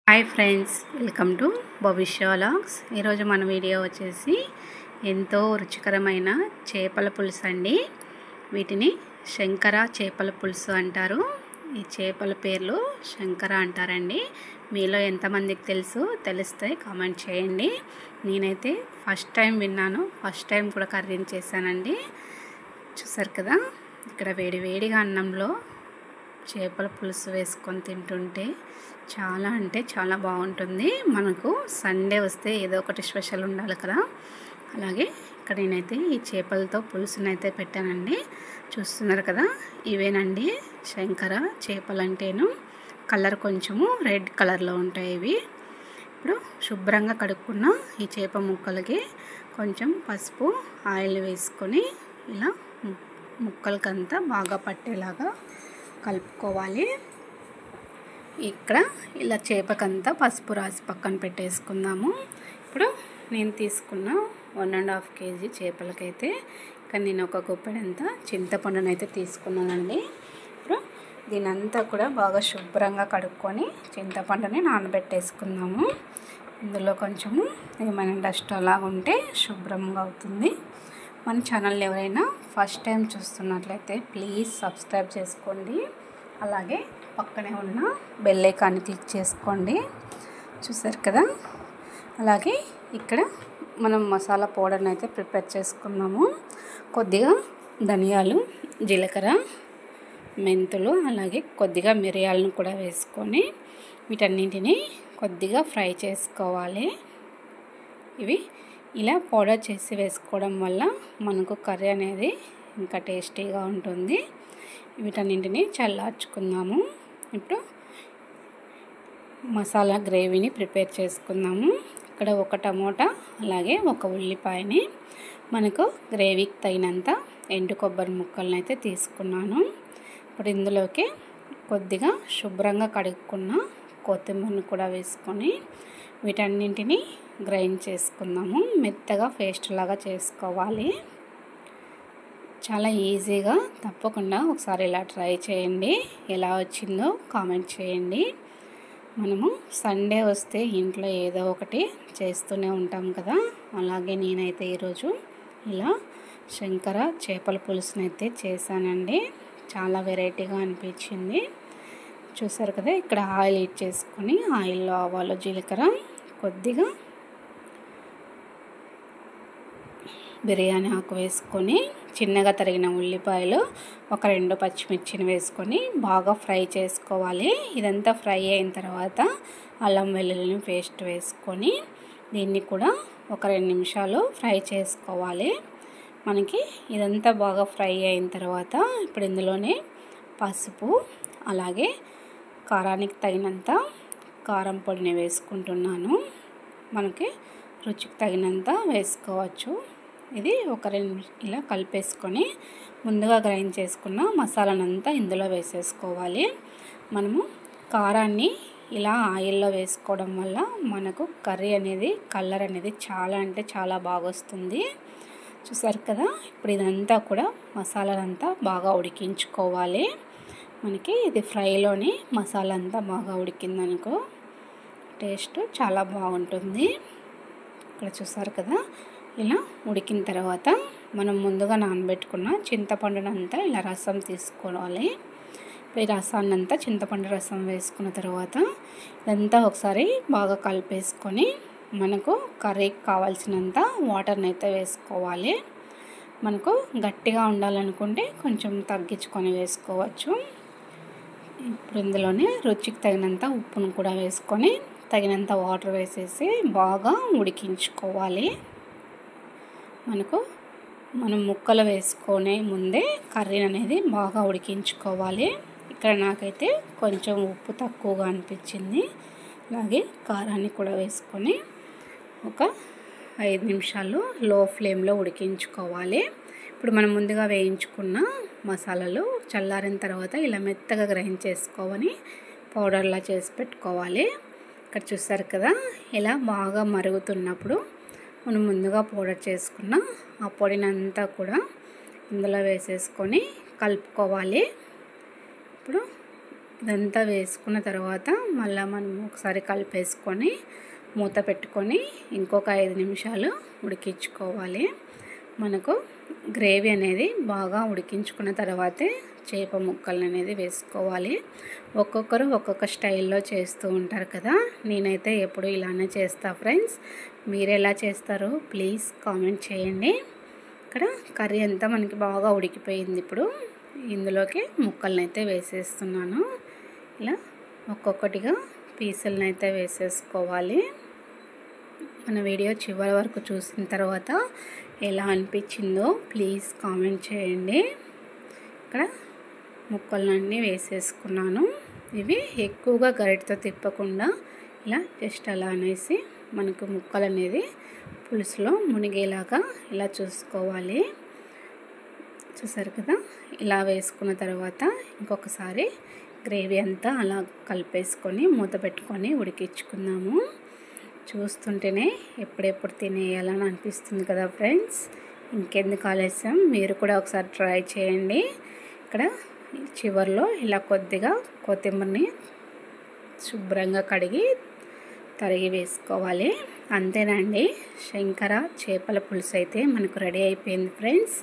Hi friends, welcome to భవిష్య vlogs. ఈరోజు మన వీడియో వచ్చేసి ఎంతో రుచికరమైన చేపల పులుసు అండి. వీటిని శంకర చేపల పులుసు అంటారు. ఈ చేపల పేర్లు శంకర అంటారండి. మీలో ఎంతమందికి తెలిస్తే కామెంట్ చేయండి. నేనైతే ఫస్ట్ టైం విన్నాను, ఫస్ట్ టైం కూడా కర్రీని చేశానండి. చూసారు కదా, ఇక్కడ వేడివేడిగా అన్నంలో చేపల పులుసు వేసుకొని తింటుంటే చాలా అంటే చాలా బాగుంటుంది. మనకు సండే వస్తే ఏదో ఒకటి స్పెషల్ ఉండాలి కదా. అలాగే ఇక్కడ నేనైతే ఈ చేపలతో పులుసునైతే పెట్టానండి. చూస్తున్నారు కదా, ఇవేనండి శంకర చేపలు అంటేను. కలర్ కొంచెము రెడ్ కలర్లో ఉంటాయి ఇవి. ఇప్పుడు శుభ్రంగా కడుక్కున్న ఈ చేప ముక్కలకి కొంచెం పసుపు ఆయిల్ వేసుకొని ఇలా ముక్కలకంతా బాగా పట్టేలాగా కలుపుకోవాలి. ఇక్కడ ఇలా చేపకంతా పసుపు రాసి పక్కన పెట్టేసుకుందాము. ఇప్పుడు నేను తీసుకున్న 1.5 kg చేపలకైతే ఇక్కడ నేను ఒక గుప్పెడంతా చింతపండునైతే తీసుకున్నానండి. ఇప్పుడు దీనంతా కూడా బాగా శుభ్రంగా కడుక్కొని చింతపండుని నానబెట్టేసుకుందాము. ఇందులో కొంచెము ఏమైనా డస్ట్ అలాగా ఉంటే శుభ్రంగా అవుతుంది. మన ఛానల్ ఎవరైనా ఫస్ట్ టైం చూస్తున్నట్లయితే ప్లీజ్ సబ్స్క్రైబ్ చేసుకోండి. అలాగే పక్కనే ఉన్న బెల్ ఐకాన్ని క్లిక్ చేసుకోండి. చూసారు కదా, అలాగే ఇక్కడ మనం మసాలా పౌడర్ని అయితే ప్రిపేర్ చేసుకున్నాము. కొద్దిగా ధనియాలు, జీలకర్ర, మెంతులు, అలాగే కొద్దిగా మిరియాలను కూడా వేసుకొని వీటన్నింటినీ కొద్దిగా ఫ్రై చేసుకోవాలి. ఇవి ఇలా పౌడర్ చేసి వేసుకోవడం వల్ల మనకు కర్రీ అనేది ఇంకా టేస్టీగా ఉంటుంది. వీటన్నింటినీ చల్లార్చుకుందాము. ఇప్పుడు మసాలా గ్రేవీని ప్రిపేర్ చేసుకుందాము. ఇక్కడ ఒక టమోటా, అలాగే ఒక ఉల్లిపాయని, మనకు గ్రేవీకి తగినంత ఎండు కొబ్బరి ముక్కలను అయితే తీసుకున్నాను. ఇప్పుడు ఇందులోకి కొద్దిగా శుభ్రంగా కడుక్కున్న కొత్తిమీరను కూడా వేసుకొని వీటన్నింటినీ గ్రైండ్ చేసుకుందాము. మెత్తగా పేస్ట్ లాగా చేసుకోవాలి. చాలా ఈజీగా, తప్పకుండా ఒకసారి ఇలా ట్రై చేయండి. ఎలా వచ్చిందో కామెంట్ చేయండి. మనము సండే వస్తే ఇంట్లో ఏదో ఒకటి చేస్తూనే ఉంటాం కదా. అలాగే నేనైతే ఈరోజు ఇలా శంకర చేపల పులుసునైతే చేశానండి. చాలా వెరైటీగా అనిపించింది. చూసారు కదా, ఇక్కడ ఆయిల్ హీట్ చేసుకొని ఆయిల్లో ఆవాలు, జీలకర్ర, కొద్దిగా బిర్యానీ ఆకు వేసుకొని చిన్నగా తరిగిన ఉల్లిపాయలు, ఒక 2 పచ్చిమిర్చిని వేసుకొని బాగా ఫ్రై చేసుకోవాలి. ఇదంతా ఫ్రై అయిన తర్వాత అల్లం వెల్లుల్లి పేస్ట్ వేసుకొని దీన్ని కూడా ఒక 2 నిమిషాలు ఫ్రై చేసుకోవాలి. మనకి ఇదంతా బాగా ఫ్రై అయిన తర్వాత ఇప్పుడు ఇందులోనే పసుపు, అలాగే కారానికి తగినంత కారం పొడిని వేసుకుంటున్నాను. మనకి రుచికి తగినంత వేసుకోవచ్చు. ఇది ఒక 2 ఇలా కలిపేసుకొని ముందుగా గ్రైండ్ చేసుకున్న మసాలానంతా ఇందులో వేసేసుకోవాలి. మనము కారాన్ని ఇలా ఆయిల్లో వేసుకోవడం వల్ల మనకు కర్రీ అనేది కలర్ అనేది చాలా అంటే చాలా బాగా వస్తుంది. చూసారు కదా, ఇప్పుడు ఇదంతా కూడా మసాలానంతా బాగా ఉడికించుకోవాలి. మనకి ఇది ఫ్రైలోని మసాలా అంతా బాగా ఉడికిందనుకో టేస్ట్ చాలా బాగుంటుంది. ఇక్కడ చూసారు కదా, ఇలా ఉడికిన తర్వాత మనం ముందుగా నానబెట్టుకున్న చింతపండునంతా ఇలా రసం తీసుకోవాలి. ఈ రసాన్ని అంతా చింతపండు రసం వేసుకున్న తర్వాత ఇదంతా ఒకసారి బాగా కలిపేసుకొని మనకు కర్రీకి కావాల్సినంత వాటర్ని అయితే వేసుకోవాలి. మనకు గట్టిగా ఉండాలనుకుంటే కొంచెం తగ్గించుకొని వేసుకోవచ్చు. ఇప్పుడు ఇందులోనే రుచికి తగినంత ఉప్పును కూడా వేసుకొని తగినంత వాటర్ వేసేసి బాగా ఉడికించుకోవాలి. మనం ముక్కలు వేసుకునే ముందే కర్రీ అనేది బాగా ఉడికించుకోవాలి. ఇక్కడ నాకైతే కొంచెం ఉప్పు తక్కువగా అనిపించింది. అలాగే కారాన్ని కూడా వేసుకొని ఒక 5 నిమిషాలు లో ఫ్లేమ్లో ఉడికించుకోవాలి. ఇప్పుడు మనం ముందుగా వేయించుకున్న మసాలాలు చల్లారిన తర్వాత ఇలా మెత్తగా గ్రైండ్ చేసుకొని పౌడర్లా చేసి పెట్టుకోవాలి. ఇక్కడ చూసారు కదా, ఇలా బాగా మరుగుతున్నప్పుడు మనం ముందుగా పౌడర్ చేసుకున్న ఆ పొడినంతా కూడా ఇందులో వేసేసుకొని కలుపుకోవాలి. ఇప్పుడు ఇదంతా వేసుకున్న తర్వాత మళ్ళీ మనం ఒకసారి కలిపేసుకొని మూత పెట్టుకొని ఇంకొక 5 నిమిషాలు ఉడికించుకోవాలి. మనకు గ్రేవీ అనేది బాగా ఉడికించుకున్న తర్వాతే చేప ముక్కలు అనేది వేసుకోవాలి. ఒక్కొక్కరు ఒక్కొక్క స్టైల్లో చేస్తూ ఉంటారు కదా. నేనైతే ఎప్పుడు ఇలానే చేస్తా ఫ్రెండ్స్. మీరు ఎలా చేస్తారో ప్లీజ్ కామెంట్ చేయండి. ఇక్కడ కర్రీ అంతా మనకి బాగా ఉడికిపోయింది. ఇప్పుడు ఇందులోకి ముక్కలను అయితే వేసేస్తున్నాను. ఇలా ఒక్కొక్కటిగా పీసులను అయితే వేసేసుకోవాలి. మన వీడియో చివరి వరకు చూసిన తర్వాత ఎలా అనిపించిందో ప్లీజ్ కామెంట్ చేయండి. ఇక్కడ ముక్కలన్నీ వేసేసుకున్నాను. ఇవి ఎక్కువగా గరిటతో తిప్పకుండా ఇలా జస్ట్ అలా అనేసి మనకు ముక్కలు అనేది పులుసులో మునిగేలాగా ఇలా చూసుకోవాలి. చూసారు కదా. ఇలా వేసుకున్న తర్వాత ఇంకొకసారి గ్రేవీ అంతా అలా కలిపేసుకొని మూత పెట్టుకొని ఉడికించుకుందాము. చూస్తుంటేనే ఎప్పుడెప్పుడు తినేయాలని అనిపిస్తుంది కదా ఫ్రెండ్స్. ఇంకెందుకు ఆలస్యం, మీరు కూడా ఒకసారి ట్రై చేయండి. ఇక్కడ చివర్లో ఇలా కొద్దిగా కొత్తిమీరని శుభ్రంగా కడిగి తరిగి వేసుకోవాలి. అంతేనండి, శంకర చేపల పులుసు అయితే మనకు రెడీ అయిపోయింది ఫ్రెండ్స్.